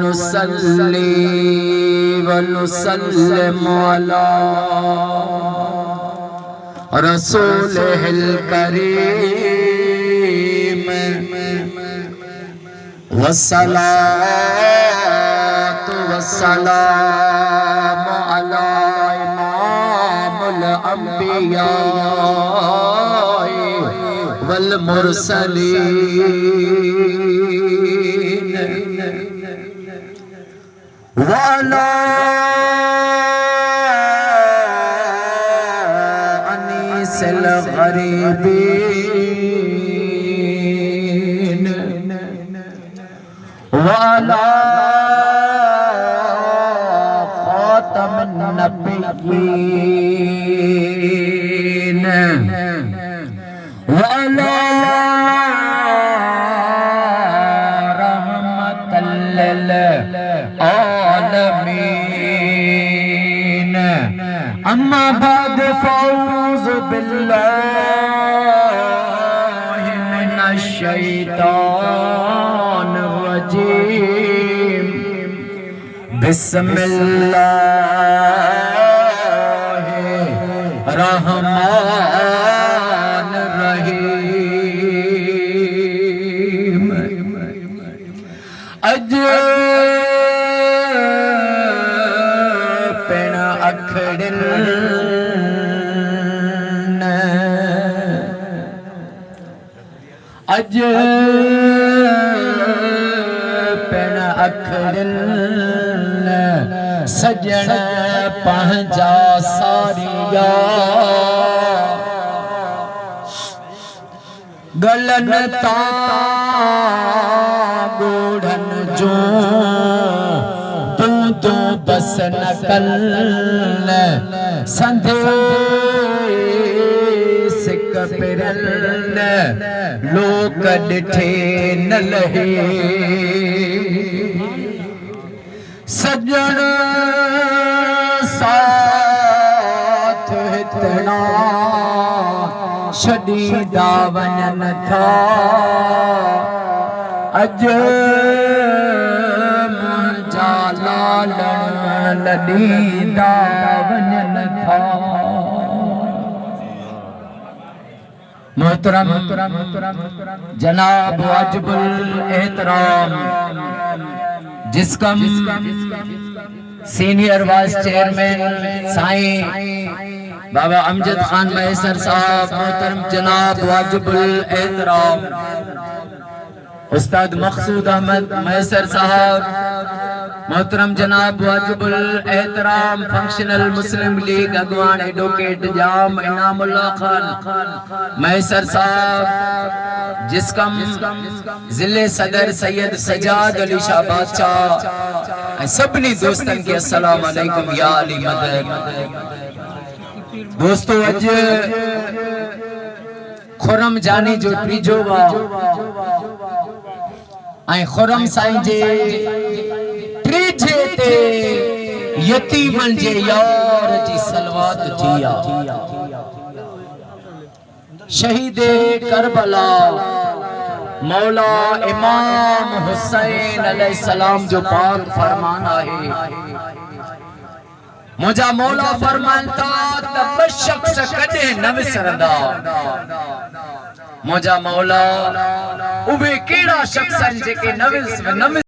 नुसल्ली व नुसल्लिमु अला रसूलिहिल करीम वस्सलातु वस्सलामु अला इमामुल अंबिया वल मुरसलीन वअला अनीसिल गरीबीन वअला खातमुन नबिय्यीन वअला रहमतल लिल आलमीन अम्मा बाद फौज़ बिल्लाहि मिनश शैतानिर रजीम बिस्मिल्लाहिर रहमानिर रहीम अज पिण अखड़िल अज पिण अखड़िल सजण पंहिंजा सारिया गलन तां ॻोढ़न जो तू बस न कल संदेस कपिरल लोक ॾिठे न लहे सजण साथ हितना छॾींदा वञनि था अज मुंहिंजा लालण लॾींदा वञनि था मोहतरम जनाब वाजिबुल एहतराम जिसकम senior vice chairman Sai Baba Amjad Khan मैसर साहब मोहतरम जनाब वाजिबुल एहतराम उस्ताद मकसूद अहमद मैसर साहब मोहतरम जनाब वाजिबुल एहतराम फंक्शनल मुस्लिम लीग अगवान एडवोकेट जाम इनामुल्लाह खान मैसर साहब जिसकम जिले सदर सैयद सजाद अली शाह बादशाह सबनी दोस्तन के अस्सलाम वालेकुम या अली मदद दोस्तों अज खुरम जानी जो टीजो वा ऐं खुरम साईं जे टीजे ते यतीमन जे यार जी सलवात थी आ शहीद करबला मौला इमाम हुसैन अलैहिस्सलाम जो पाक फरमान है मुझा मौला फरमानता तब शख्स कदे न विसरंदा मुझा मौला उबे केड़ा शख्स जेके न